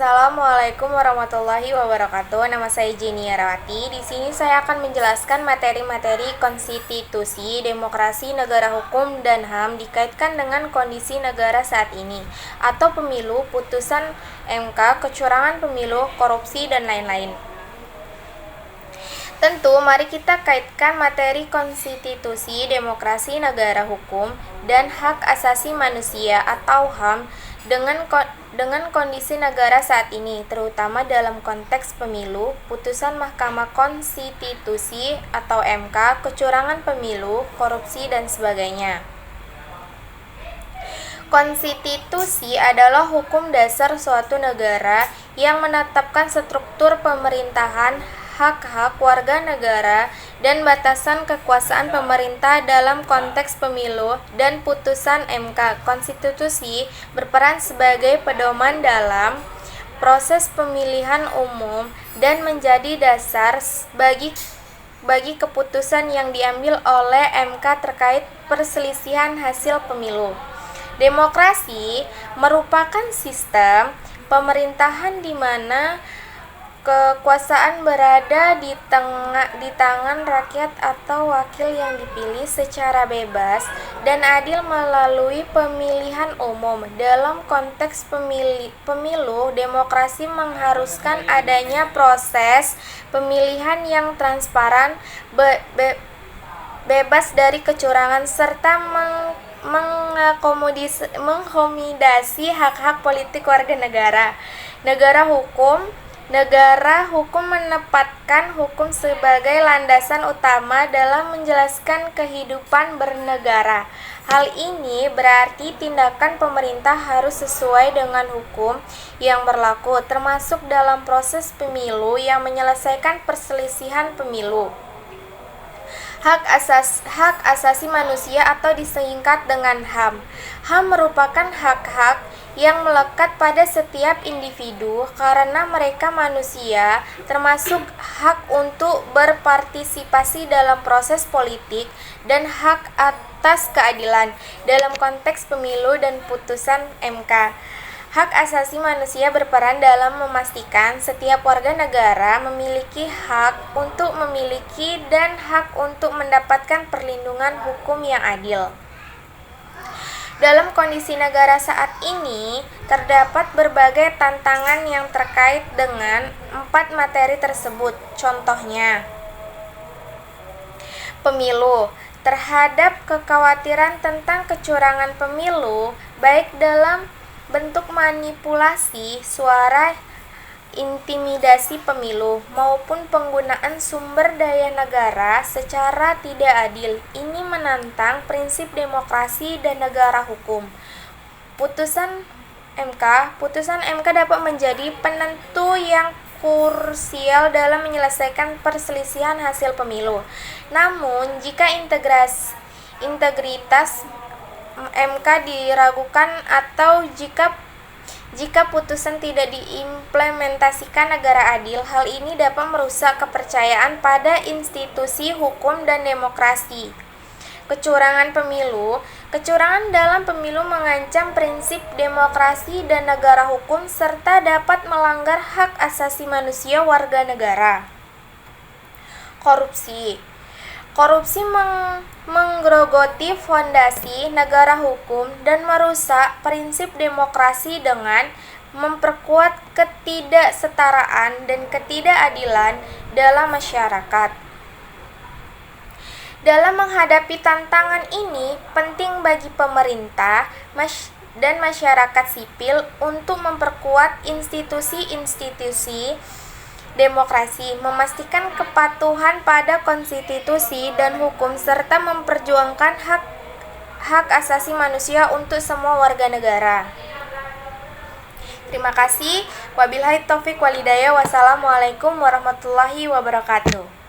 Assalamualaikum warahmatullahi wabarakatuh. Nama saya Jenny Arawati. Di sini saya akan menjelaskan materi-materi konstitusi, demokrasi, negara hukum, dan HAM dikaitkan dengan kondisi negara saat ini, atau pemilu, putusan MK, kecurangan pemilu, korupsi, dan lain-lain. Tentu, mari kita kaitkan materi konstitusi, demokrasi, negara hukum, dan hak asasi manusia atau HAM dengan kondisi negara saat ini, terutama dalam konteks pemilu, putusan Mahkamah Konstitusi atau MK, kecurangan pemilu, korupsi, dan sebagainya. Konstitusi adalah hukum dasar suatu negara yang menetapkan struktur pemerintahan, hak-hak warga negara, dan batasan kekuasaan pemerintah dalam konteks pemilu dan putusan MK. Konstitusi berperan sebagai pedoman dalam proses pemilihan umum dan menjadi dasar bagi keputusan yang diambil oleh MK terkait perselisihan hasil pemilu. Demokrasi merupakan sistem pemerintahan di mana kekuasaan berada di tangan rakyat atau wakil yang dipilih secara bebas dan adil melalui pemilihan umum. Dalam konteks pemilu, demokrasi mengharuskan adanya proses pemilihan yang transparan, bebas dari kecurangan, serta mengakomodasi hak-hak politik warga negara. Negara hukum menempatkan hukum sebagai landasan utama dalam menjelaskan kehidupan bernegara. Hal ini berarti tindakan pemerintah harus sesuai dengan hukum yang berlaku, termasuk dalam proses pemilu yang menyelesaikan perselisihan pemilu. Hak asasi manusia atau disingkat dengan HAM. HAM merupakan hak-hak yang melekat pada setiap individu karena mereka manusia, termasuk hak untuk berpartisipasi dalam proses politik dan hak atas keadilan dalam konteks pemilu dan putusan MK. Hak asasi manusia berperan dalam memastikan setiap warga negara memiliki hak untuk memiliki dan hak untuk mendapatkan perlindungan hukum yang adil. Dalam kondisi negara saat ini, terdapat berbagai tantangan yang terkait dengan 4 materi tersebut. Contohnya, pemilu. Terhadap kekhawatiran tentang kecurangan pemilu, baik dalam bentuk manipulasi suara, intimidasi pemilu, maupun penggunaan sumber daya negara secara tidak adil. Ini menantang prinsip demokrasi dan negara hukum. Putusan MK dapat menjadi penentu yang krusial dalam menyelesaikan perselisihan hasil pemilu. Namun, jika integritas MK diragukan atau jika putusan tidak diimplementasikan negara adil, hal ini dapat merusak kepercayaan pada institusi hukum dan demokrasi. Kecurangan pemilu. Kecurangan dalam pemilu mengancam prinsip demokrasi dan negara hukum serta dapat melanggar hak asasi manusia warga negara. Korupsi menggerogoti fondasi negara hukum dan merusak prinsip demokrasi dengan memperkuat ketidaksetaraan dan ketidakadilan dalam masyarakat. Dalam menghadapi tantangan ini, penting bagi pemerintah dan masyarakat sipil untuk memperkuat institusi-institusi demokrasi, memastikan kepatuhan pada konstitusi dan hukum, serta memperjuangkan hak asasi manusia untuk semua warga negara. Terima kasih. Wabillahi taufik walhidayah. Wassalamualaikum warahmatullahi wabarakatuh.